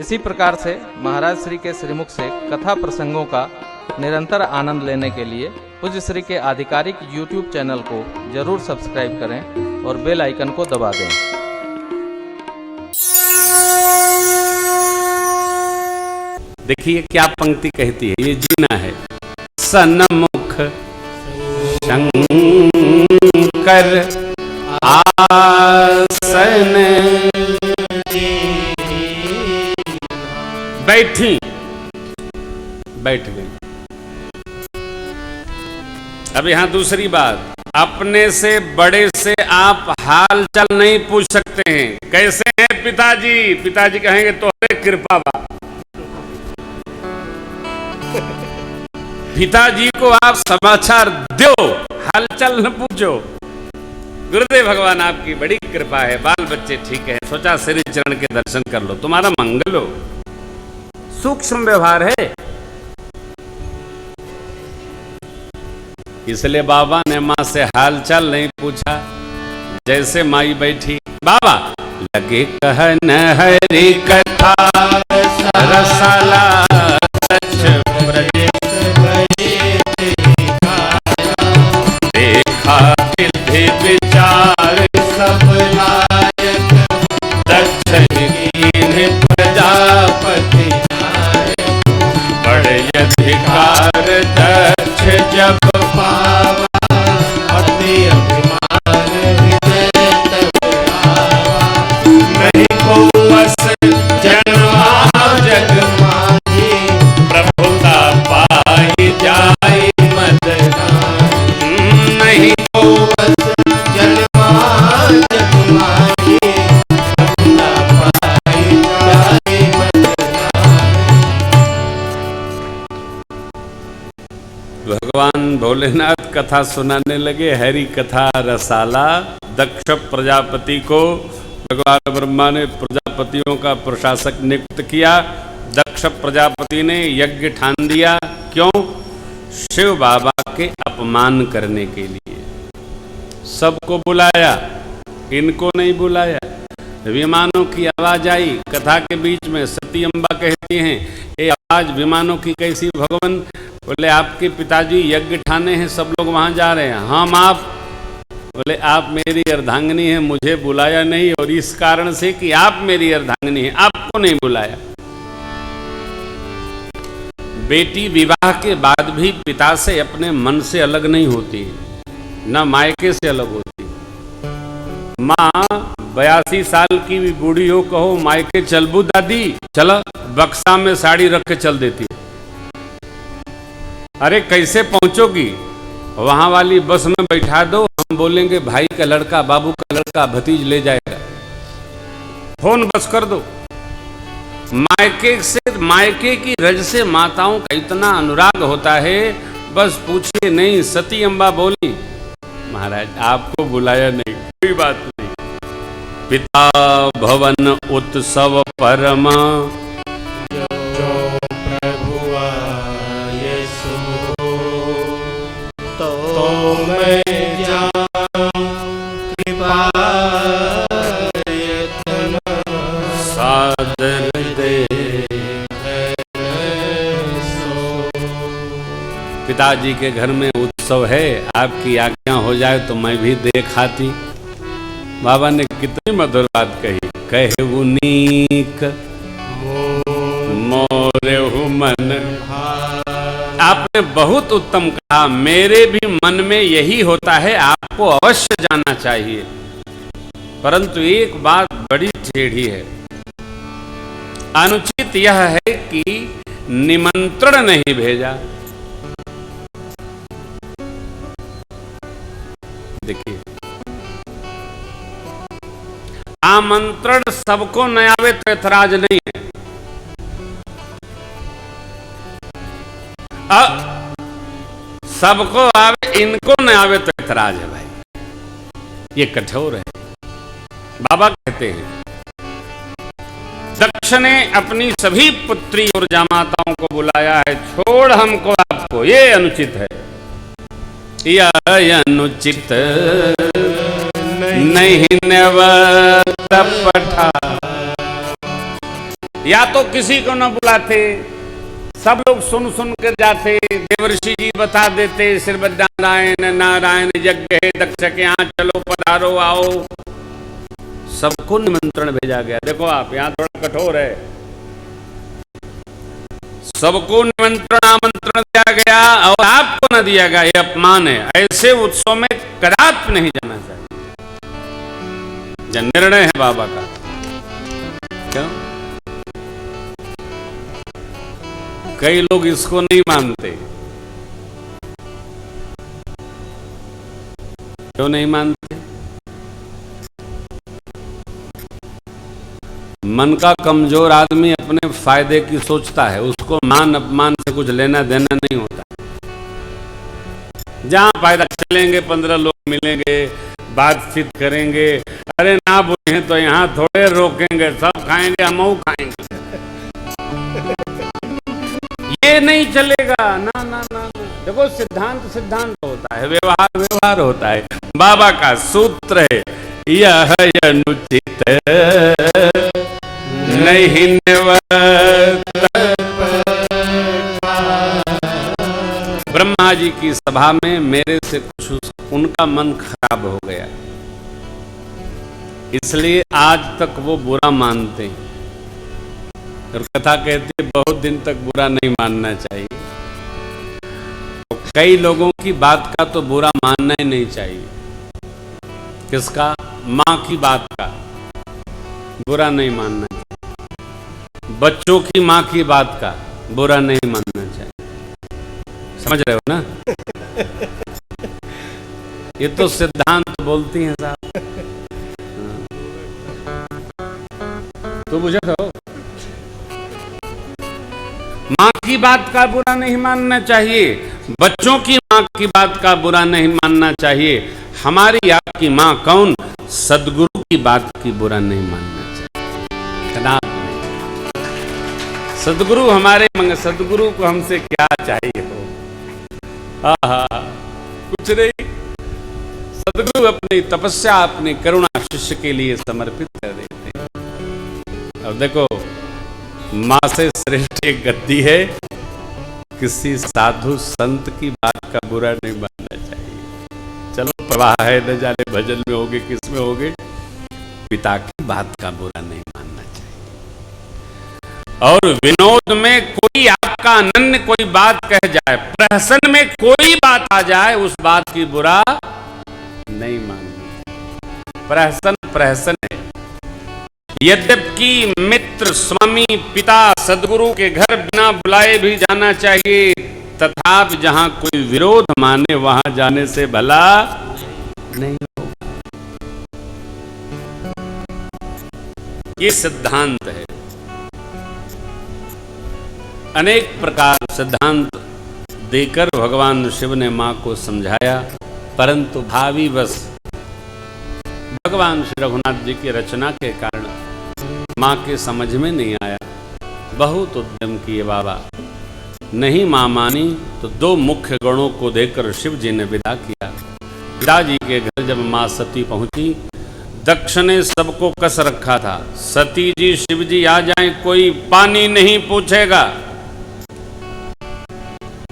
इसी प्रकार से महाराज श्री के श्रीमुख से कथा प्रसंगों का निरंतर आनंद लेने के लिए पूज्य श्री के आधिकारिक YouTube चैनल को जरूर सब्सक्राइब करें और बेल आइकन को दबा दें। देखिए क्या पंक्ति कहती है, ये जीना है। सन्मुख शंकर आसन बैठी, बैठ गई। अब यहां दूसरी बात, अपने से बड़े से आप हाल चाल नहीं पूछ सकते हैं। कैसे हैं पिताजी? पिताजी कहेंगे तो कृपा बा। पिताजी को आप समाचार दो, हालचाल न पूछो। गुरुदेव भगवान आपकी बड़ी कृपा है, बाल बच्चे ठीक है, सोचा श्री चरण के दर्शन कर लो, तुम्हारा मंगल हो। सूक्ष्म व्यवहार है। इसलिए बाबा ने मां से हालचाल नहीं पूछा। जैसे माई बैठी, बाबा लगे कहन हरि कथा रसाला सच देखा विधि विचार सब लायक दक्षिण कीन प्रजापति बड़े अधिकार दक्ष जब पावा अति अभिमान नहीं को बस जनवा जग माही प्रभुता पाई जाए मदना नहीं को बस जनवा जग माही प्रभुता पाई जाए मदना। भगवान भोलेनाथ कथा सुनाने लगे। हरि कथा रसाला दक्ष प्रजापति को भगवान ब्रह्मा ने प्रजापतियों का प्रशासक नियुक्त किया। दक्ष प्रजापति ने यज्ञ ठान दिया। क्यों? शिव बाबा के अपमान करने के लिए। सबको बुलाया, इनको नहीं बुलाया। विमानों की आवाज आई कथा के बीच में। सती अम्बा कहती हैं, ये आवाज विमानों की कैसी भगवान? बोले आपके पिताजी यज्ञ ठाने हैं, सब लोग वहां जा रहे हैं। हम आप? बोले आप मेरी अर्धांगिनी हैं, मुझे बुलाया नहीं, और इस कारण से कि आप मेरी अर्धांगिनी हैं, आपको नहीं बुलाया। बेटी विवाह के बाद भी पिता से अपने मन से अलग नहीं होती, न मायके से अलग होती। माँ 82 साल की भी बूढ़ी हो, कहो मायके चलबू दादी, चला, बक्सा में साड़ी रख के चल देती। अरे कैसे पहुंचोगी? वहां वाली बस में बैठा दो, हम बोलेंगे भाई का लड़का, बाबू का लड़का, भतीज ले जाएगा। फोन बस कर दो। मायके की रज से माताओं का इतना अनुराग होता है, बस पूछिए नहीं। सती अम्बा बोली, महाराज आपको बुलाया नहीं, कोई बात नहीं। पिता भवन उत्सव परमा पिताजी के घर में उत्सव है, आपकी आज्ञा हो जाए तो मैं भी देख आती। बाबा ने कितनी मधुर बात कही, कहु नीक मोरे मन। आपने बहुत उत्तम कहा, मेरे भी मन में यही होता है, आपको अवश्य जाना चाहिए। परंतु एक बात बड़ी टेढ़ी है, अनुचित यह है कि निमंत्रण नहीं भेजा। देखिए, आमंत्रण सबको न आवे तो ऐतराज नहीं है। सबको आवे, इनको न आवे तो ऐतराज है भाई, ये कठोर है। बाबा कहते हैं, दक्ष ने अपनी सभी पुत्री और जामाताओं को बुलाया है, छोड़ हमको आपको, ये अनुचित है। यह अनुचित नहीं नवत पठा या तो किसी को न बुलाते, सब लोग सुन सुन कर जाते, देवर्षि जी बता देते श्रीमद्नारायण नारायण यज्ञ है, दक्ष के यहाँ चलो पधारो आओ। सबको निमंत्रण भेजा गया। देखो आप यहाँ थोड़ा कठोर है, सबको निमंत्रण आमंत्रण दिया गया और आपको न दिया गया, ये अपमान है। ऐसे उत्सव में कदापि नहीं जाना चाहिए। जन निर्णय है बाबा का। क्यों? कई लोग इसको नहीं मानते। क्यों नहीं मानते? मन का कमजोर आदमी अपने फायदे की सोचता है, उसको मान अपमान से कुछ लेना देना नहीं होता। जहां फायदा चलेंगे, 15 लोग मिलेंगे, बातचीत करेंगे, अरे ना बोले तो यहाँ थोड़े रोकेंगे, सब खाएंगे, हम खाएंगे, ये नहीं चलेगा। ना ना ना, देखो सिद्धांत सिद्धांत होता है, व्यवहार व्यवहार होता है। बाबा का सूत्र है, यह अनुचित नहीं निवर्त। ब्रह्मा जी की सभा में मेरे से कुछ उनका मन खराब हो गया, इसलिए आज तक वो बुरा मानते हैं। और कथा कहती है बहुत दिन तक बुरा नहीं मानना चाहिए। तो कई लोगों की बात का तो बुरा मानना ही नहीं चाहिए। किसका? माँ की बात का बुरा नहीं मानना चाहिए, बच्चों की माँ की बात का बुरा नहीं मानना चाहिए। समझ रहे हो ना? ये तो सिद्धांत बोलती हैं साहब। तो बुझे हो, माँ की बात का बुरा नहीं मानना चाहिए, बच्चों की माँ की बात का बुरा नहीं मानना चाहिए। हमारी आपकी माँ कौन? सदगुरु की बात की बुरा नहीं मानना चाहिए। सदगुरु हमारे सदगुरु को हमसे क्या चाहिए हो? कुछ नहीं। सदगुरु अपनी तपस्या, अपनी करुणा शिष्य के लिए समर्पित कर देते हैं। अब देखो, माँ से श्रेष्ठ एक गद्दी है, किसी साधु संत की बात का बुरा नहीं मानना चाहिए। चलो प्रवाह है, न जाने भजन में होगे, किस में होगे, पिता की बात का बुरा नहीं मानना चाहिए। और विनोद में कोई आपका अनन्य कोई बात कह जाए, प्रहसन में कोई बात आ जाए, उस बात की बुरा नहीं माननी। प्रहसन प्रहसन है। यद्यपि मित्र, स्वामी, पिता, सदगुरु के घर बिना बुलाए भी जाना चाहिए, तथापि जहां कोई विरोध माने वहां जाने से भला नहीं होगा। ये सिद्धांत है। अनेक प्रकार सिद्धांत देकर भगवान शिव ने मां को समझाया, परंतु भावी बस भगवान श्री रघुनाथ जी की रचना के कारण माँ के समझ में नहीं आया। बहुत उद्यम किए बाबा, नहीं माँ मानी तो 2 मुख्य गणों को देकर शिव जी ने विदा किया। पिताजी के घर जब माँ सती पहुंची, दक्ष ने सबको कस रखा था, सती जी शिव जी आ जाएं, कोई पानी नहीं पूछेगा।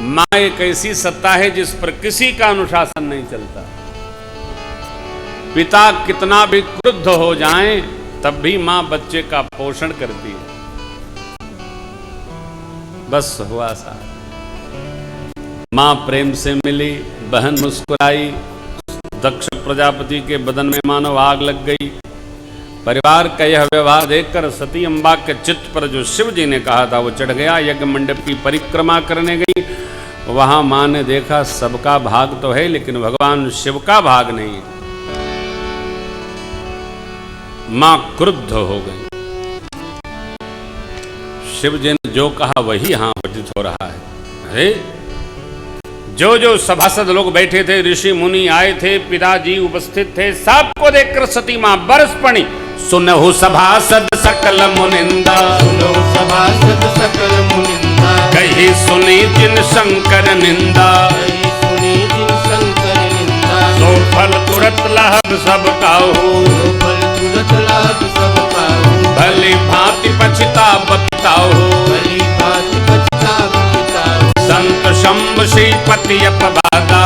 माँ एक ऐसी सत्ता है जिस पर किसी का अनुशासन नहीं चलता। पिता कितना भी क्रुद्ध हो जाएं, तब भी मां बच्चे का पोषण करती है। बस हुआ सा। मां प्रेम से मिली, बहन मुस्कुराई, दक्ष प्रजापति के बदन में मानो आग लग गई। परिवार का यह व्यवहार देखकर सती अम्बा के चित्त पर जो शिव जी ने कहा था वो चढ़ गया। यज्ञ मंडप की परिक्रमा करने गई, वहां मां ने देखा सबका भाग तो है लेकिन भगवान शिव का भाग नहीं है। मां क्रुद्ध हो गई। शिव जी ने जो कहा वही यहां घटित हो रहा है। अरे जो जो सभासद लोग बैठे थे, ऋषि मुनि आए थे, पिताजी उपस्थित थे, सबको देखकर सती मां बरस पड़ी। सुनहु सभासद सकल मुनिंदा, सुनो सभासद सकल मुनिंदा, कही सुनी जिन शंकर निंदा, कही सुनी जिन शंकर निंदा, सो फल तुरत लाभ सब काहू, सो फल तुरत लाभ सब पाऊं। भली भांति पछताओ भली बात पछताओ संत शंभ श्रीपति अपवादा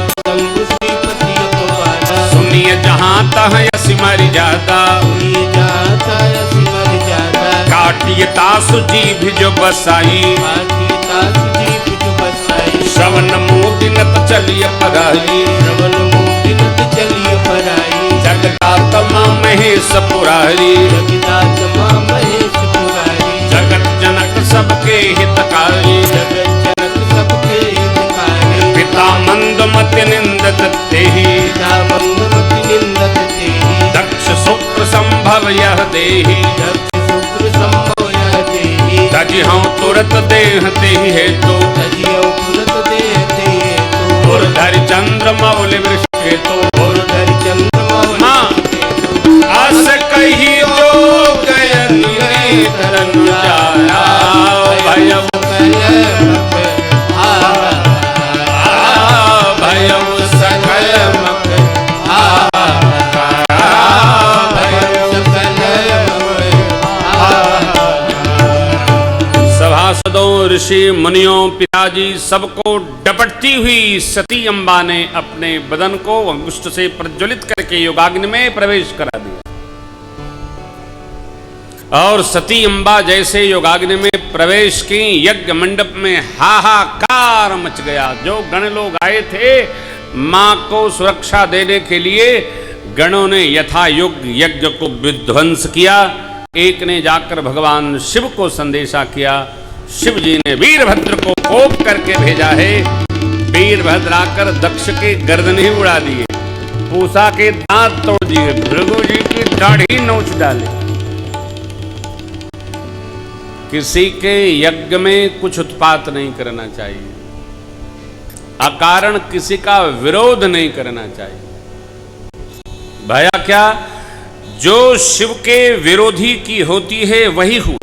शंभु श्रीपति अपवादा सुनिए जहाँ तह यसी मर जाता सुनिए जाता यसी मर जाता काटिए तासु जीभ जो बसाई काटी तासु जीभ जो बसाई श्रवण मोदिनत चलिए पराई श्रवण मोदिनत चलिए पराई जगदात्मा महेश पुरारी जगदात्मा महेश पुरारी जगत जनक सबके हितकारी जगत जनक सबके हितकारी पिता मंदमति निंदत तेहि पिता मंदमति निंदत तेहि दक्ष शुक्र संभव यह देहि दक्ष शुक्र संभव यह देहि तजि हूँ तुरत देह तेहि हेतु तजियो तुरत देहते हेतु धरि चंद्र मौल वृष हेतु धरि चंद्रमा माँ आस कही जो गयन तरन जाया भयम भयम सकल मक सभासदों ऋषि मुनियों पिताजी सबको डपटती हुई सती अम्बा ने अपने बदन को अंगुष्ठ से प्रज्वलित करके योगाग्नि में प्रवेश करा दिया और सती अम्बा जैसे योगाग्नि में प्रवेश की यज्ञ मंडप में हाहाकार मच गया। जो गण लोग आए थे मां को सुरक्षा देने के लिए गणों ने यथा योग्य यज्ञ को विध्वंस किया। एक ने जाकर भगवान शिव को संदेशा किया। शिव जी ने वीरभद्र को कोप करके भेजा है। वीरभद्र आकर दक्ष के गर्दन ही उड़ा दिए, पूसा के दांत तोड़ दिए, भृगु जी की दाढ़ी नोच डाले। किसी के यज्ञ में कुछ उत्पात नहीं करना चाहिए, अकारण किसी का विरोध नहीं करना चाहिए। भया क्या, जो शिव के विरोधी की होती है वही हुई।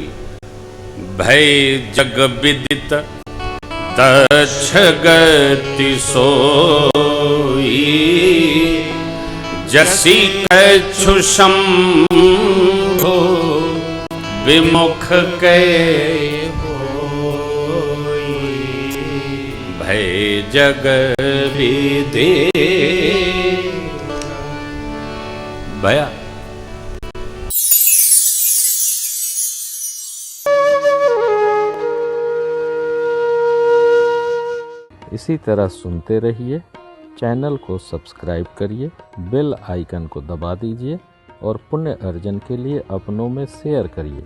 भय जग विदित दक्ष गति सोई, जसी कछु शंभो विमुख के भय जग विदे। भया इसी तरह सुनते रहिए। चैनल को सब्सक्राइब करिए, बेल आइकन को दबा दीजिए और पुण्य अर्जन के लिए अपनों में शेयर करिए।